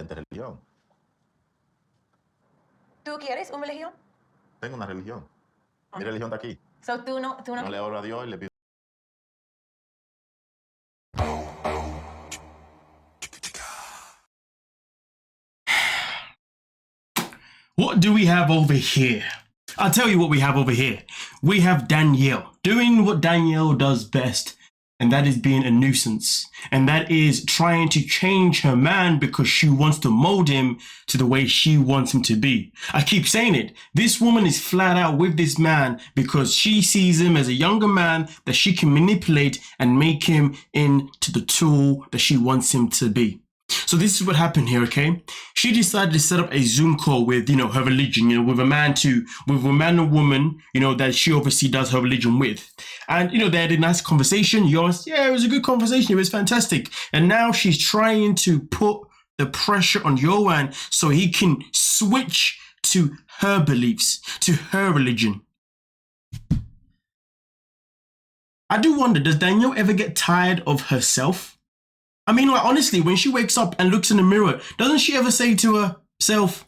diferente religión. ¿Tú quieres una religión? Tengo una religión. Mi religión está aquí. So, tú no... No le oro a Dios y le pido. What do we have over here? I'll tell you what we have over here. We have Danielle doing what Danielle does best, and that is being a nuisance. And that is trying to change her man because she wants to mold him to the way she wants him to be. I keep saying it. This woman is flat out with this man because she sees him as a younger man that she can manipulate and make him into the tool that she wants him to be. So this is what happened here, okay? She decided to set up a Zoom call with, her religion, with a man and woman, that she obviously does her religion with. And, they had a nice conversation. Yeah, it was a good conversation. It was fantastic. And now she's trying to put the pressure on Yohan so he can switch to her beliefs, to her religion. I do wonder, does Danielle ever get tired of herself? I mean, honestly, when she wakes up and looks in the mirror, doesn't she ever say to herself,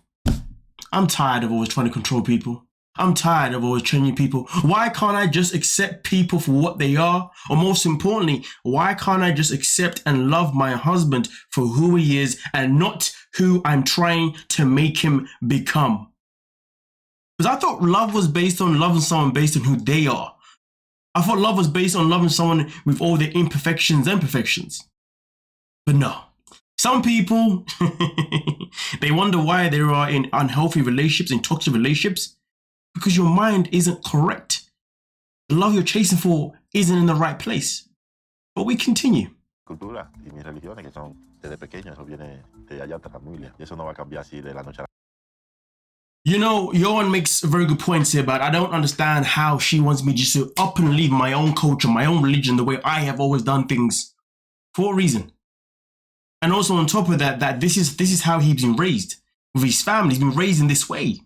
I'm tired of always trying to control people. I'm tired of always changing people. Why can't I just accept people for what they are? Or most importantly, why can't I just accept and love my husband for who he is and not who I'm trying to make him become? Because I thought love was based on loving someone based on who they are. I thought love was based on loving someone with all their imperfections and perfections. But no, some people, they wonder why they are in unhealthy relationships, in toxic relationships, because your mind isn't correct. The love you're chasing for isn't in the right place. But we continue. Cultura y mis religiones que son desde pequeño, eso viene de allá de la familia. Y eso no va a cambiar así de la noche a la... Yohan makes very good points here, but I don't understand how she wants me just to up and leave my own culture, my own religion, the way I have always done things. For what reason? And also on top of that this is how he's been raised with his family. He's been raised in this way,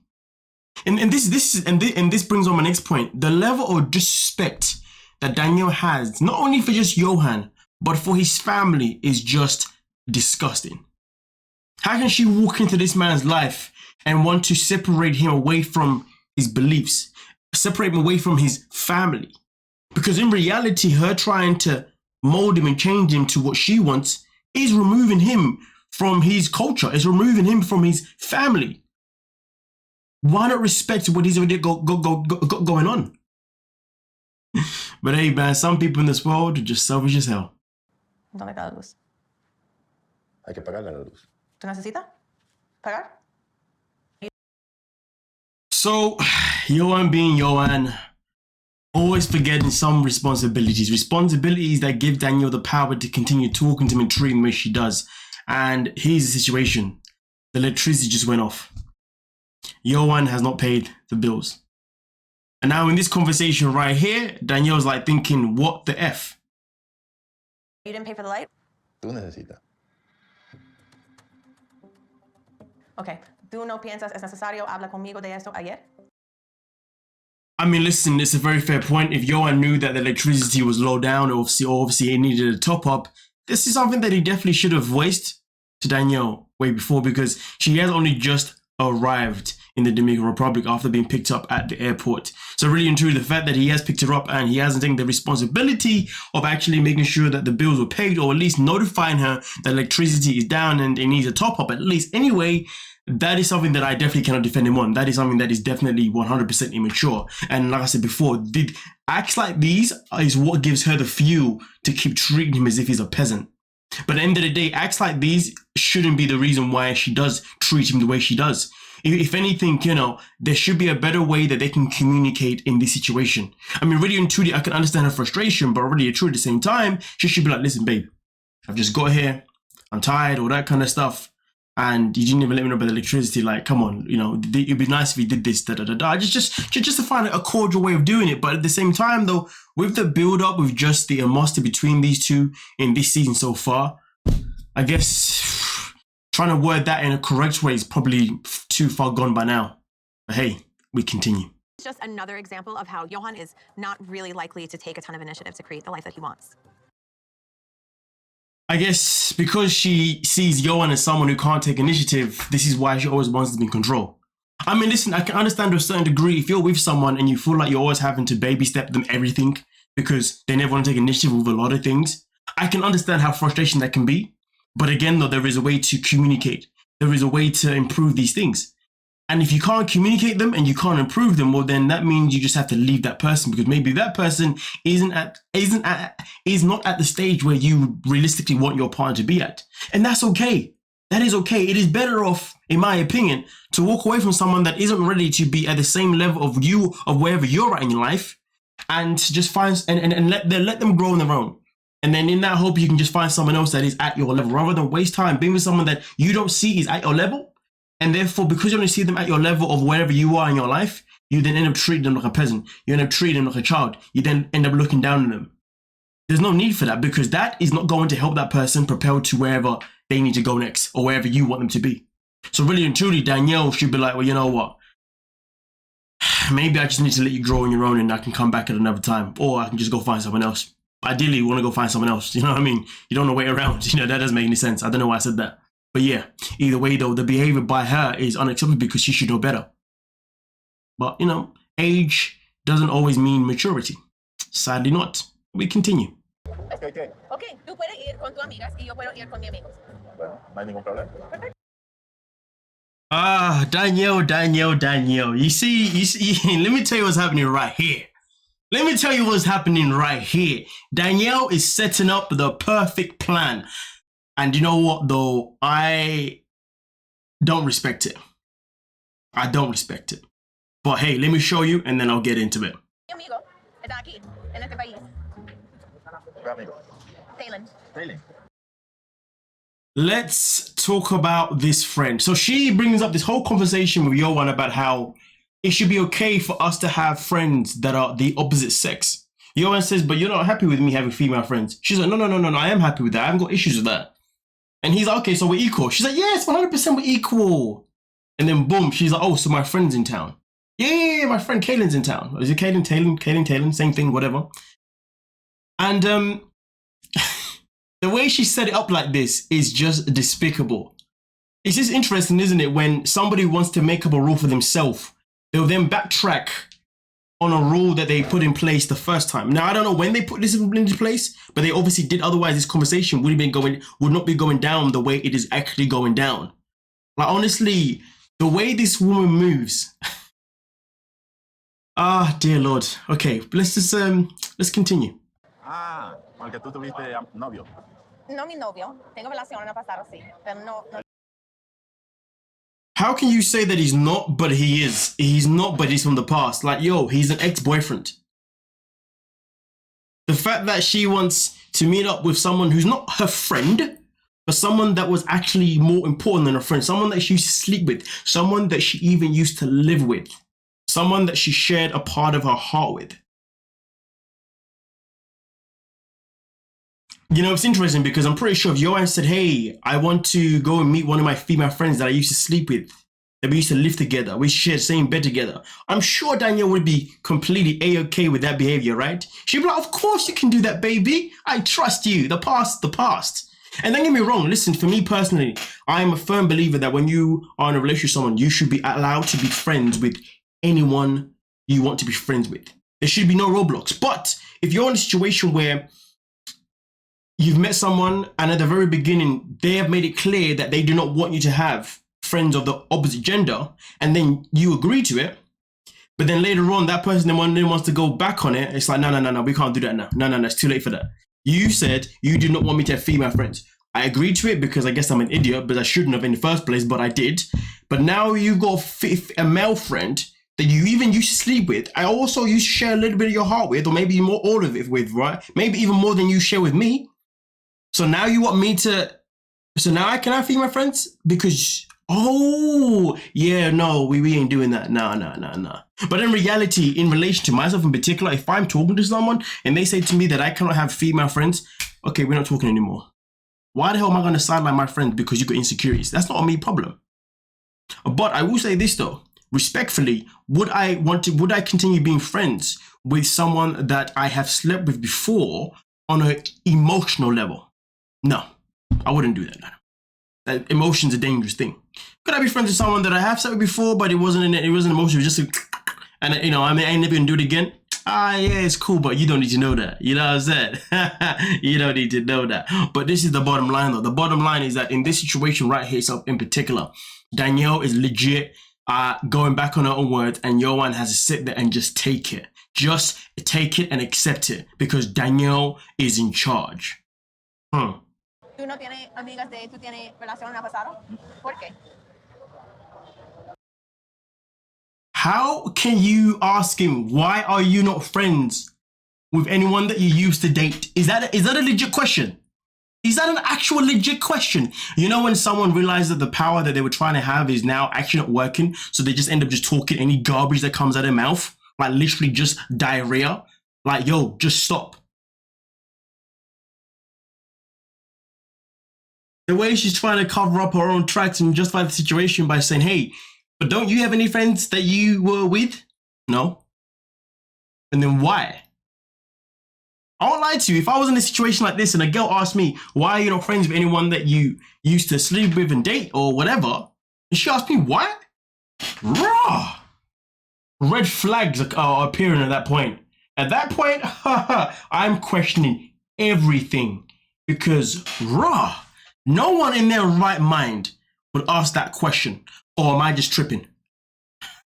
and this brings on my next point: the level of disrespect that Danielle has, not only for just Yohan, but for his family, is just disgusting. How can she walk into this man's life and want to separate him away from his beliefs, separate him away from his family? Because in reality, her trying to mold him and change him to what she wants is removing him from his culture, is removing him from his family. Why not respect what he's already got going on? But hey, man, some people in this world are just selfish as hell. ¿Dónde está la luz? Hay que pagar la luz. ¿Tú necesitas pagar? So, Yohan being Yohan, always forgetting some responsibilities that give Danielle the power to continue talking to him and treating him the way she does. And here's the situation. The electricity just went off. Yohan has not paid the bills. And now in this conversation right here, Danielle's like thinking, what the F? You didn't pay for the light? Tú necesitas. Okay. ¿Tú no piensas es necesario hablar conmigo de esto ayer? I mean, listen, it's a very fair point. If Yohan knew that the electricity was low down, or obviously it needed a top up, this is something that he definitely should have voiced to Danielle way before, because she has only just arrived in the Dominican Republic after being picked up at the airport. So really and truly, the fact that he has picked her up and he hasn't taken the responsibility of actually making sure that the bills were paid, or at least notifying her that electricity is down and it needs a top up at least anyway, that is something that I definitely cannot defend him on. That is something that is definitely 100% immature. And like I said before, acts like these is what gives her the fuel to keep treating him as if he's a peasant. But at the end of the day, acts like these shouldn't be the reason why she does treat him the way she does. If anything, there should be a better way that they can communicate in this situation. I mean, really and truly, I can understand her frustration, but really and truly at the same time, she should be like, listen, babe, I've just got here. I'm tired, all that kind of stuff. And you didn't even let me know about the electricity. Like, come on, it'd be nice if you did this, Just to find a cordial way of doing it. But at the same time, though, with the build-up, with just the animosity between these two in this season so far, I guess trying to word that in a correct way is probably too far gone by now. But hey, we continue. It's just another example of how Yohan is not really likely to take a ton of initiative to create the life that he wants. I guess because she sees Yohan as someone who can't take initiative, this is why she always wants to be in control. I mean, listen, I can understand to a certain degree if you're with someone and you feel like you're always having to baby step them everything because they never want to take initiative with a lot of things. I can understand how frustrating that can be. But again, though, there is a way to communicate. There is a way to improve these things. And if you can't communicate them and you can't improve them, well, then that means you just have to leave that person because maybe that person is not at the stage where you realistically want your partner to be at. And that's okay. That is okay. It is better off, in my opinion, to walk away from someone that isn't ready to be at the same level of you, of wherever you're at in your life, and just find and let them grow on their own. And then in that hope, you can just find someone else that is at your level rather than waste time being with someone that you don't see is at your level. And therefore, because you only see them at your level of wherever you are in your life, you then end up treating them like a peasant. You end up treating them like a child. You then end up looking down on them. There's no need for that because that is not going to help that person propel to wherever they need to go next or wherever you want them to be. So really and truly, Danielle should be like, well, you know what? Maybe I just need to let you grow on your own and I can come back at another time. Or I can just go find someone else. Ideally, you want to go find someone else. You know what I mean? You don't want to wait around. You know, that doesn't make any sense. I don't know why I said that. But yeah, either way though, the behavior by her is unacceptable because she should know better. But, you know, age doesn't always mean maturity. Sadly not. We continue. ¿Qué? Ok, tú puedes ir con tus amigas y yo puedo ir con mis amigos. Bueno, no hay ningún problema. Danielle. You see, let me tell you what's happening right here. Danielle is setting up the perfect plan. And you know what, though? I don't respect it. But hey, let me show you, and then I'll get into it. Mi amigo está aquí, en este país. ¿Qué amigo? Taylor. Let's talk about this friend. So she brings up this whole conversation with Yohan about how it should be okay for us to have friends that are the opposite sex. Yohan says, but you're not happy with me having female friends. She's like, no, I am happy with that. I haven't got issues with that. And he's like, okay, so we're equal. She's like, yes, 100% we're equal. And then boom, she's like, oh, so my friend's in town. Yeah, my friend Kaylin's in town. Is it Kaylin, same thing, whatever. And the way she set it up like this is just despicable. It's just interesting, isn't it? When somebody wants to make up a rule for themselves, they'll then backtrack on a rule that they put in place the first time. Now, I don't know when they put this into place, but they obviously did. Otherwise, this conversation would not be going down the way it is actually going down. Like, honestly, the way this woman moves. Dear Lord. Okay, let's continue. Con el que tú tuviste novio. No mi novio. Tengo relación en el pasado, sí. Pero no. How can you say that he's not, but he is? He's not, but he's from the past. Like, yo, he's an ex-boyfriend. The fact that she wants to meet up with someone who's not her friend, but someone that was actually more important than a friend, someone that she used to sleep with, someone that she even used to live with, someone that she shared a part of her heart with. You know, it's interesting because I'm pretty sure if Yohan said, hey, I want to go and meet one of my female friends that I used to sleep with, that we used to live together, we shared the same bed together, I'm sure Danielle would be completely A-okay with that behavior, right? She'd be like, of course you can do that, baby. I trust you. The past, the past. And don't get me wrong, listen, for me personally, I'm a firm believer that when you are in a relationship with someone, you should be allowed to be friends with anyone you want to be friends with. There should be no roadblocks. But if you're in a situation where you've met someone and at the very beginning, they have made it clear that they do not want you to have friends of the opposite gender, and then you agree to it, but then later on, that person then wants to go back on it. It's like, no, we can't do that now. No, it's too late for that. You said you do not want me to have female friends. I agreed to it because I guess I'm an idiot, but I shouldn't have in the first place, but I did. But now you've got a male friend that you even used to sleep with. I also used to share a little bit of your heart with, or maybe more, all of it with, right? Maybe even more than you share with me. So now you want me to, so now I can have female friends? Because, oh, yeah, no, we ain't doing that. No. But in reality, in relation to myself in particular, if I'm talking to someone and they say to me that I cannot have female friends, okay, we're not talking anymore. Why the hell am I going to sideline my friend because you got insecurities? That's not a me problem. But I will say this though, respectfully, would I continue being friends with someone that I have slept with before on an emotional level? No, I wouldn't do that. That emotion's a dangerous thing. Could I be friends with someone that I have said with before, but it wasn't emotion, it was just and you know, I mean, I ain't never gonna do it again. Ah, yeah, it's cool, but you don't need to know that. You know what I'm saying? You don't need to know that. But this is the bottom line, though. The bottom line is that in this situation right here, so in particular, Danielle is legit going back on her own words, and Yohan has to sit there and just take it. Just take it and accept it, because Danielle is in charge. ¿Tú no tienes amigas de tú tienes relación en el pasado? ¿Por qué? How can you ask him, why are you not friends with anyone that you used to date? Is that a legit question? Is that an actual legit question? You know, when someone realizes that the power that they were trying to have is now actually not working, so they just end up just talking any garbage that comes out of their mouth, like literally just diarrhea. Like, yo, just stop. The way she's trying to cover up her own tracks and justify the situation by saying, hey, but don't you have any friends that you were with? No. And then why? I won't lie to you. If I was in a situation like this and a girl asked me, why are you not friends with anyone that you used to sleep with and date or whatever? And she asked me, why? Raw. Red flags are appearing at that point. At that point, I'm questioning everything, because raw. No one in their right mind would ask that question. Or am I just tripping?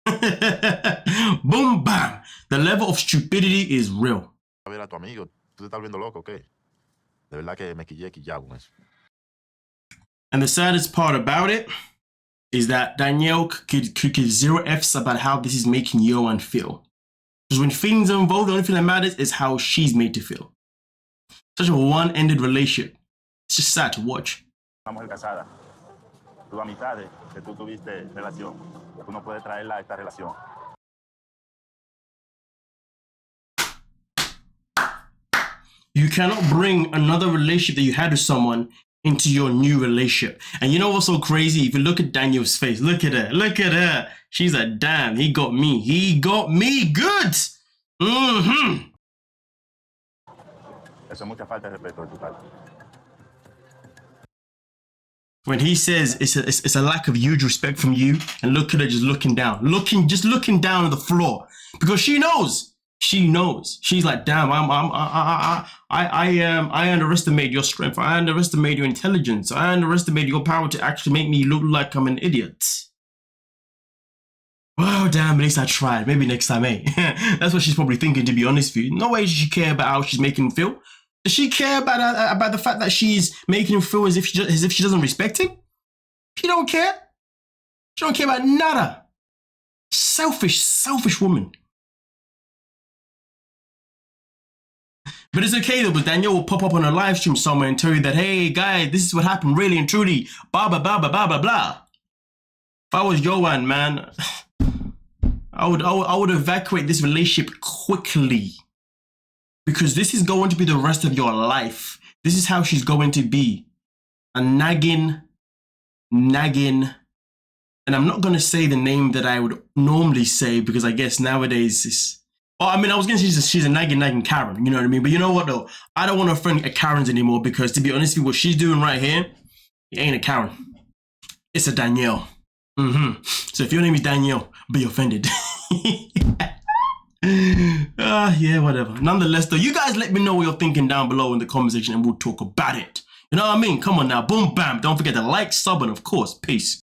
Boom, bam. The level of stupidity is real. A ver a tu amigo, tú te estás volviendo loco, ¿qué? De verdad que me quillé con eso. And the saddest part about it is that Danielle could give 0 F's about how this is making Yohan feel. Because when feelings are involved, the only thing that matters is how she's made to feel. Such a one-ended relationship. It's just sad to watch. Una mujer casada. Tus amistades que tú tuviste relación, tú no puedes traerla a esta relación. You cannot bring another relationship that you had with someone into your new relationship. And you know what's so crazy? If you look at Danielle's face, look at her, look at her. She's like, damn, he got me. He got me good. Mm-hmm. Eso es mucha falta de respeto de tu parte. When he says it's a lack of huge respect from you, and look at her just looking down, just looking down at the floor, because she knows. She's like, damn, I underestimate your strength. I underestimate your intelligence. I underestimate your power to actually make me look like I'm an idiot. Well, damn, at least I tried. Maybe next time, eh? That's what she's probably thinking, to be honest with you. No way does she care about how she's making him feel. Does she care about the fact that she's making him feel as if she doesn't respect him? She don't care. She don't care about nada. Selfish woman. But it's okay though, because Danielle will pop up on a live stream somewhere and tell you that, hey guys, this is what happened really and truly. Blah blah blah blah blah blah blah. If I was Yohan, man, I would evacuate this relationship quickly. Because this is going to be the rest of your life. This is how she's going to be. A nagging. And I'm not going to say the name that I would normally say, because I guess nowadays it's... Well, I mean, I was going to say she's a nagging Karen, you know what I mean? But you know what though? I don't want to friend a Karens anymore, because to be honest with you, what she's doing right here, it ain't a Karen. It's a Danielle. So if your name is Danielle, be offended. Yeah, whatever. Nonetheless, though, you guys let me know what you're thinking down below in the comment section and we'll talk about it. You know what I mean? Come on now. Boom, bam. Don't forget to like, sub, and of course, peace.